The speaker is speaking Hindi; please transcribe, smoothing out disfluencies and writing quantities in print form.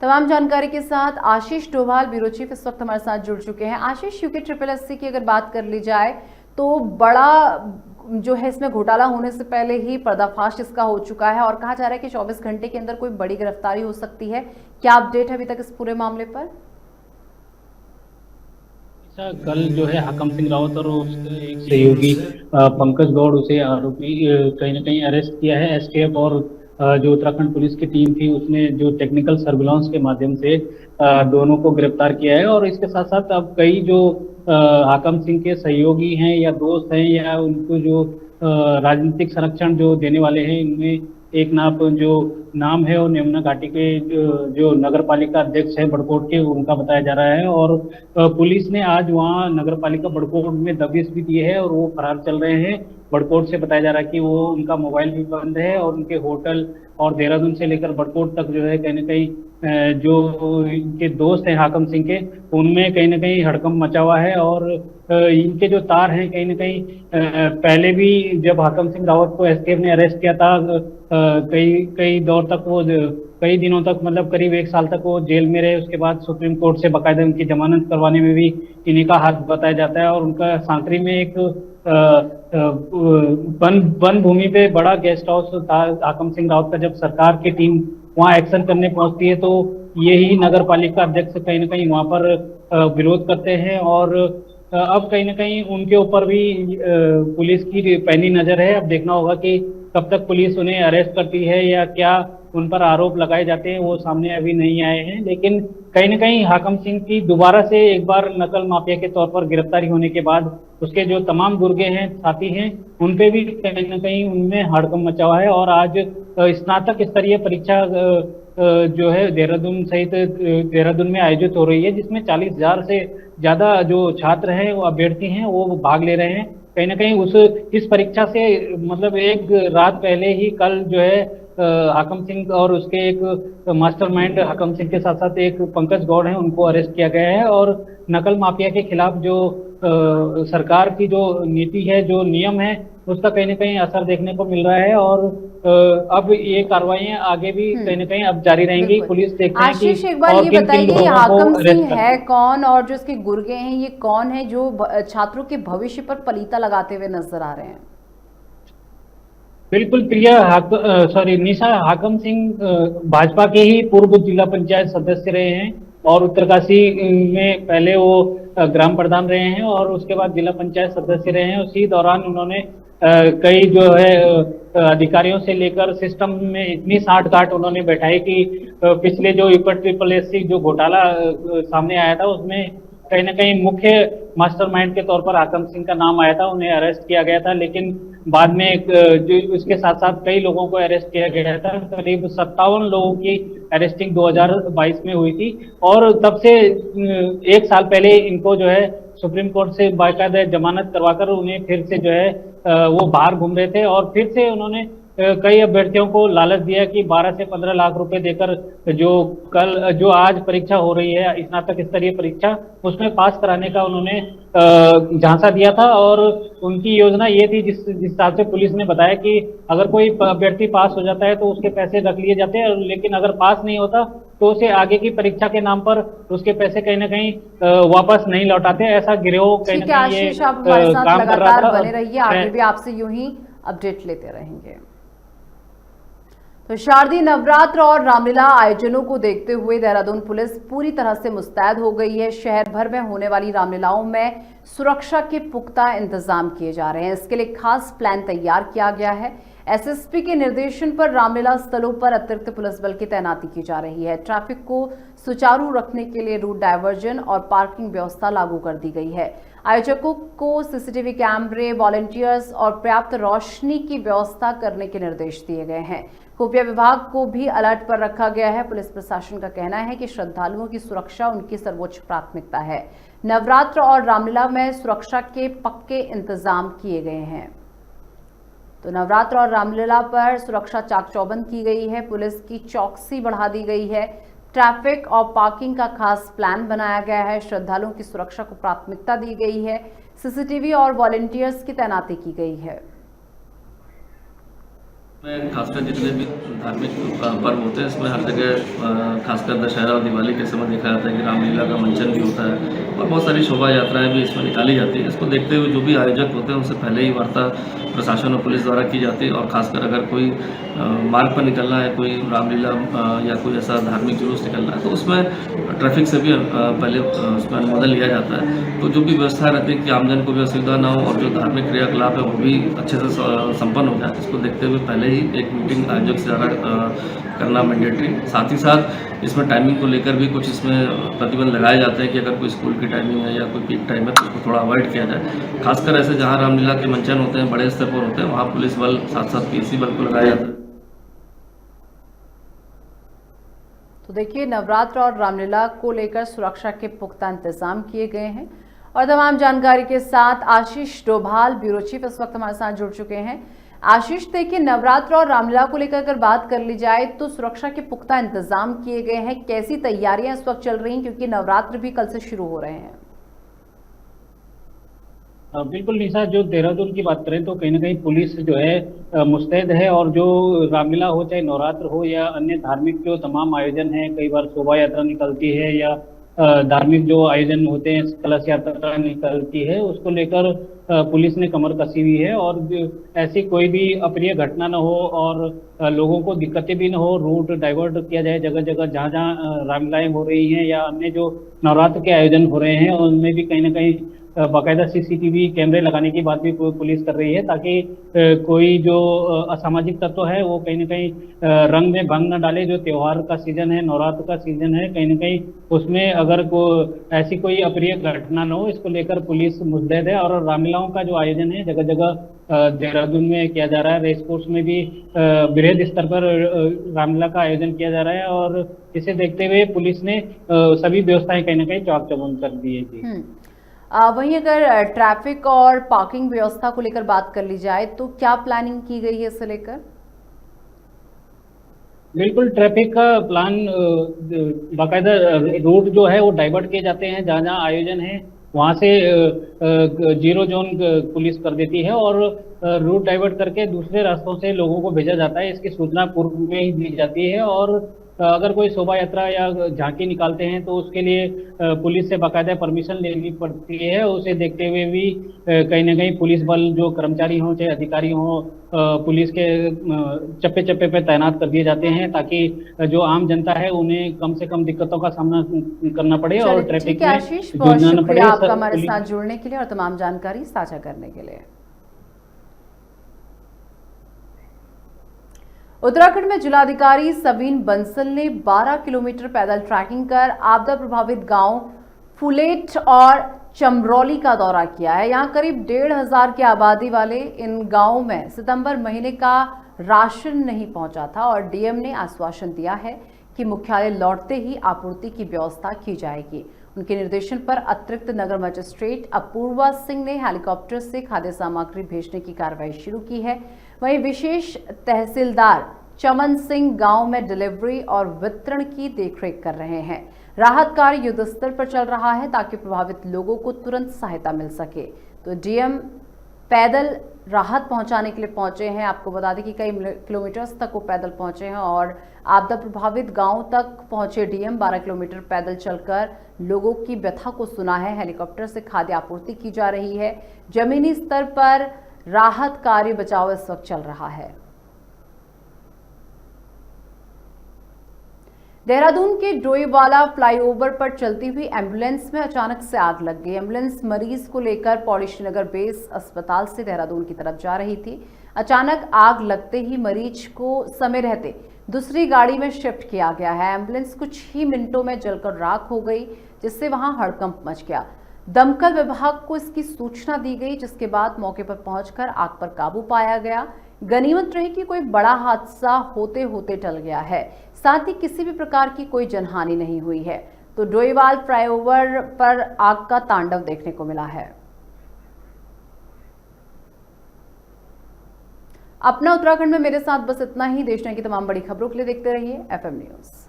तमाम जानकारी के साथ आशीष डोभाल ब्यूरो चीफ इस वक्त हमारे साथ जुड़ चुके हैं। आशीष, यूके SSSC की अगर बात कर ली जाए तो बड़ा जो है इसमें घोटाला होने से पहले ही पर्दाफाश इसका हो चुका है और कहा जा रहा है कि 24 घंटे के अंदर कोई बड़ी गिरफ्तारी हो सकती है। क्या अपडेट है अभी तक इस पूरे मामले पर? कल जो है हाकम सिंह रावत और उसके एक सहयोगी पंकज गौड़, उसे आरोपी कहीं ना कहीं अरेस्ट किया है एसटीएफ। और जो उत्तराखंड पुलिस की टीम थी उसने जो टेक्निकल सर्विलांस के माध्यम से दोनों को गिरफ्तार किया है। और इसके साथ साथ अब कई जो हाकम सिंह के सहयोगी हैं या दोस्त हैं या उनको जो राजनीतिक संरक्षण जो देने वाले हैं, इनमें एक जो नाम है वो यमुना घाटी के जो नगर पालिका अध्यक्ष है बड़कोट के, उनका बताया जा रहा है। और पुलिस ने आज वहाँ नगर पालिका बड़कोट में दबिश भी दी है और वो फरार चल रहे हैं। बड़कोट से बताया जा रहा है कि वो उनका मोबाइल भी बंद है और उनके होटल और देहरादून से लेकर बड़कोट तक जो है कहीं ना कहीं जो इनके दोस्त हैं हाकम सिंह के, उनमें कहीं ना कहीं हड़कंप मचा हुआ है। और इनके जो तार हैं कहीं ना कहीं पहले भी जब हाकम सिंह रावत को एसटीएफ ने अरेस्ट किया था, कई कई दौर तक वो कई दिनों तक, मतलब करीब 1 साल तक वो जेल में रहे। उसके बाद सुप्रीम कोर्ट से बाकायदा उनकी जमानत करवाने में भी इन्हीं का हाथ बताया जाता है। और उनका सांकरी में एक वन वन भूमि पे बड़ा गेस्ट हाउस था हाकम सिंह रावत का। जब सरकार की टीम वहां एक्शन करने पहुंचती है तो यही नगर पालिका अध्यक्ष कहीं ना कहीं वहां पर विरोध करते हैं। और अब कहीं ना कहीं उनके ऊपर भी पुलिस की पैनी नजर है। अब देखना होगा कि कब तक पुलिस उन्हें अरेस्ट करती है या क्या उन पर आरोप लगाए जाते हैं, वो सामने अभी नहीं आए हैं। लेकिन कहीं ना कहीं हाकम सिंह की दोबारा से एक बार नकल माफिया के तौर पर गिरफ्तारी होने के बाद उसके जो तमाम गुर्गे हैं, साथी हैं, उन पे भी कहीं ना कहीं उनमें हड़कंप मचा हुआ है। और आज स्नातक स्तरीय परीक्षा जो है देहरादून सहित देहरादून में आयोजित हो रही है, जिसमें 40,000 से ज्यादा जो छात्र हैं, वो अभ्यर्थी हैं, वो भाग ले रहे हैं। कहीं ना कहीं उस इस परीक्षा से मतलब एक रात पहले ही कल जो है हाकम सिंह और उसके एक मास्टरमाइंड हाकम सिंह के साथ साथ एक पंकज गौड़ हैं, उनको अरेस्ट किया गया है। और नकल माफिया के खिलाफ जो सरकार की जो नीति है, जो नियम है, उसका कहीं ना कहीं असर देखने को मिल रहा है। और अब ये कार्रवाइयां आगे भी कहीं ना कहीं अब जारी रहेंगी। बिल्कुल। पुलिस देखते हैं आशीष, कि एक बार और ये किन किन बताइए, ये लोगों को हाकम अरेस्ट सिंह करते है हैं। कौन और जो इसके गुर्गे हैं ये कौन है जो छात्रों के भविष्य पर पलीता लगाते हुए नजर आ रहे हैं? बिल्कुल प्रिया, सॉरी निशा, हाकम सिंह भाजपा के ही पूर्व जिला पंचायत सदस्य रहे हैं। और उत्तरकाशी में पहले वो ग्राम प्रधान रहे हैं और उसके बाद जिला पंचायत सदस्य रहे हैं। उसी दौरान उन्होंने कई जो है अधिकारियों से लेकर सिस्टम में इतनी साठ गांठ उन्होंने बैठाई कि पिछले जो SSSC जो घोटाला सामने आया था, उसमें कहीं ना कहीं मुख्य मास्टरमाइंड के तौर पर हाकम सिंह का नाम आया था। उन्हें अरेस्ट किया गया था, लेकिन बाद में जो उसके साथ साथ कई लोगों को अरेस्ट किया गया था। करीब 57 लोगों की अरेस्टिंग 2022 में हुई थी। और तब से 1 साल पहले इनको जो है सुप्रीम कोर्ट से बाकायदा जमानत करवाकर उन्हें फिर से जो है वो बाहर घूम रहे थे। और फिर से उन्होंने कई अभ्यर्थियों को लालच दिया कि 12 से 15 लाख रुपए देकर जो आज परीक्षा हो रही है स्नातक स्तरीय परीक्षा, उसमें पास कराने का उन्होंने झांसा दिया था। और उनकी योजना ये थी, जिस हिसाब से पुलिस ने बताया, कि अगर कोई अभ्यर्थी पास हो जाता है तो उसके पैसे रख लिए जाते हैं, लेकिन अगर पास नहीं होता तो उसे आगे की परीक्षा के नाम पर उसके पैसे कहीं ना कहीं वापस नहीं लौटाते। ऐसा गिरोह कहीं ना ठीक है कहीं ये आशीष, आप हमारे साथ काम कर रहा लगातार था। बने रहिए, आगे भी आपसे यूं ही अपडेट लेते रहेंगे। तो शारदीय नवरात्र और रामलीला आयोजनों को देखते हुए देहरादून पुलिस पूरी तरह से मुस्तैद हो गई है। शहर भर में होने वाली रामलीलाओं में सुरक्षा के पुख्ता इंतजाम किए जा रहे हैं। इसके लिए खास प्लान तैयार किया गया है। एसएसपी के निर्देशन पर रामलीला स्थलों पर अतिरिक्त पुलिस बल की तैनाती की जा रही है। ट्रैफिक को सुचारू रखने के लिए रूट डायवर्जन और पार्किंग व्यवस्था लागू कर दी गई है। आयोजकों को सीसीटीवी कैमरे, वॉलंटियर्स और पर्याप्त रोशनी की व्यवस्था करने के निर्देश दिए गए हैं। खुफिया विभाग को भी अलर्ट पर रखा गया है। पुलिस प्रशासन का कहना है कि श्रद्धालुओं की सुरक्षा उनकी सर्वोच्च प्राथमिकता है। नवरात्र और रामलीला में सुरक्षा के पक्के इंतजाम किए गए हैं। तो नवरात्र और रामलीला पर सुरक्षा चाक चौबंद की गई है। पुलिस की चौकसी बढ़ा दी गई है। ट्रैफिक और पार्किंग का खास प्लान बनाया गया है। श्रद्धालुओं की सुरक्षा को प्राथमिकता दी गई है। सीसीटीवी और वॉलंटियर्स की तैनाती की गई है। में खासकर जितने भी धार्मिक पर्व होते हैं, इसमें हर जगह खासकर दशहरा और दिवाली के समय देखा जाता है कि रामलीला का मंचन भी होता है और बहुत सारी शोभा यात्राएं भी इसमें निकाली जाती है। इसको देखते हुए जो भी आयोजक होते हैं उनसे पहले ही वार्ता प्रशासन और पुलिस द्वारा की जाती है और खासकर अगर कोई मार्ग पर निकलना है, कोई रामलीला या कोई ऐसा धार्मिक जुलूस निकलना है तो उसमें ट्रैफिक से भी पहले उसमें अनुमोदन लिया जाता है। तो जो भी व्यवस्था रहती है कि आमजन को भी असुविधा ना हो और जो धार्मिक क्रियाकलाप है वो भी अच्छे से संपन्न हो जाए, इसको देखते हुए पहले ही एक मीटिंग आयोजक से ज़्यादा करना मैंडेटरी। साथ ही साथ इसमें टाइमिंग को लेकर भी कुछ इसमें प्रतिबंध लगाए जाते हैं कि अगर कोई स्कूल की टाइमिंग है या कोई पीक टाइम है तो उसको थोड़ा अवॉइड किया जाए। खासकर ऐसे जहाँ रामलीला के मंचन होते हैं, बड़े स्तर पर होते हैं, वहाँ पुलिस बल साथ साथ पीसी बल को लगाया जाता है। तो देखिए, नवरात्र और रामलीला को लेकर सुरक्षा के पुख्ता इंतजाम किए गए हैं और तमाम जानकारी के साथ आशीष डोभाल, ब्यूरो चीफ, इस वक्त हमारे साथ जुड़ चुके हैं। आशीष, देखिए, नवरात्र और रामलीला को लेकर अगर बात कर ली जाए तो सुरक्षा के पुख्ता इंतजाम किए गए हैं। कैसी तैयारियां इस वक्त चल रही हैं, क्योंकि नवरात्र भी कल से शुरू हो रहे हैं? बिल्कुल निशा, जो देहरादून की बात करें तो कहीं ना कहीं पुलिस जो है मुस्तैद है और जो रामलीला हो, चाहे नवरात्र हो या अन्य धार्मिक जो तमाम आयोजन हैं, कई बार शोभा यात्रा निकलती है या धार्मिक जो आयोजन होते हैं, कलश यात्रा निकलती है, उसको लेकर पुलिस ने कमर कसी हुई है और ऐसी कोई भी अप्रिय घटना न हो और लोगों को दिक्कतें भी न हो, रूट डाइवर्ट किया जाए जगह जगह जहाँ जहाँ रामलीलाएं हो रही हैं या अन्य जो नवरात्र के आयोजन हो रहे हैं उनमें भी कहीं ना कहीं बाकायदा सीसीटीवी कैमरे लगाने की बात भी पुलिस कर रही है, ताकि कोई जो असामाजिक तत्व है वो कहीं ना कहीं रंग में भंग न डाले। जो त्योहार का सीजन है, नवरात्र का सीजन है, कहीं ना कहीं उसमें अगर ऐसी कोई अप्रिय घटना न हो, इसको लेकर पुलिस मुस्तैद है। और रामलीलाओं का जो आयोजन है जगह जगह देहरादून में किया जा रहा है, रेस कोर्स में भी बृहद स्तर पर रामलीला का आयोजन किया जा रहा है और इसे देखते हुए पुलिस ने सभी व्यवस्थाएं कहीं ना कहीं चाक चौबंद कर दी है जी। वहीं अगर ट्रैफिक और पार्किंग व्यवस्था को लेकर बात कर ली जाए तो क्या प्लानिंग की गई है इसे लेकर? बिल्कुल, ट्रैफिक का प्लान बाकायदा रूट जो है वो डाइवर्ट किए जाते हैं, जहाँ जहाँ आयोजन है वहाँ से जीरो जोन पुलिस कर देती है और रूट डाइवर्ट करके दूसरे रास्तों से लोगों को भेजा जाता है। इसकी सूचना पूर्व में ही दी जाती है और अगर कोई शोभा यात्रा या झांकी निकालते हैं तो उसके लिए पुलिस से बाकायदा परमिशन लेनी पड़ती है। उसे देखते हुए भी कहीं ना कहीं पुलिस बल, जो कर्मचारी हों चाहे अधिकारी हों, पुलिस के चप्पे चप्पे पे तैनात कर दिए जाते हैं ताकि जो आम जनता है उन्हें कम से कम दिक्कतों का सामना करना पड़े और ट्रैफिक में जूझना न पड़े। आपका हमारे साथ जुड़ने के लिए और तमाम जानकारी साझा करने के लिए। उत्तराखंड में जिलाधिकारी सवीन बंसल ने 12 किलोमीटर पैदल ट्रैकिंग कर आपदा प्रभावित गांव फुलेट और चमरौली का दौरा किया है। यहां करीब 1,500 की आबादी वाले इन गांवों में सितंबर महीने का राशन नहीं पहुंचा था और डीएम ने आश्वासन दिया है कि मुख्यालय लौटते ही आपूर्ति की व्यवस्था की जाएगी। उनके निर्देशन पर अतिरिक्त नगर मजिस्ट्रेट अपूर्वा सिंह ने हेलीकॉप्टर से खाद्य सामग्री भेजने की कार्रवाई शुरू की है। वहीं विशेष तहसीलदार चमन सिंह गांव में डिलीवरी और वितरण की देखरेख कर रहे हैं। राहत कार्य युद्ध स्तर पर चल रहा है ताकि प्रभावित लोगों को तुरंत सहायता मिल सके। तो डीएम पैदल राहत पहुंचाने के लिए पहुंचे हैं। आपको बता दें कि कई किलोमीटर्स तक वो पैदल पहुंचे हैं और आपदा प्रभावित गांव तक पहुंचे डीएम 12 किलोमीटर पैदल चलकर लोगों की व्यथा को सुना है। हेलीकॉप्टर से खाद्य आपूर्ति की जा रही है। जमीनी स्तर पर राहत कार्य बचाव इस वक्त चल रहा है। देहरादून के डोईवाला फ्लाईओवर पर चलती हुई एम्बुलेंस में अचानक से आग लग गई। एम्बुलेंस मरीज को लेकर पौड़ी श्रीनगर बेस अस्पताल से देहरादून की तरफ जा रही थी। अचानक आग लगते ही मरीज को समय रहते दूसरी गाड़ी में शिफ्ट किया गया है। एम्बुलेंस कुछ ही मिनटों में जलकर राख हो गई, जिससे वहां हड़कंप मच गया। दमकल विभाग को इसकी सूचना दी गई, जिसके बाद मौके पर पहुंचकर आग पर काबू पाया गया। गनीमत रही कि कोई बड़ा हादसा होते होते टल गया है, साथ ही किसी भी प्रकार की कोई जनहानि नहीं हुई है। तो डोईवाल फ्लाईओवर पर आग का तांडव देखने को मिला है। अपना उत्तराखंड में मेरे साथ बस इतना ही। देश दुनिया की तमाम बड़ी खबरों के लिए देखते रहिए FM न्यूज़।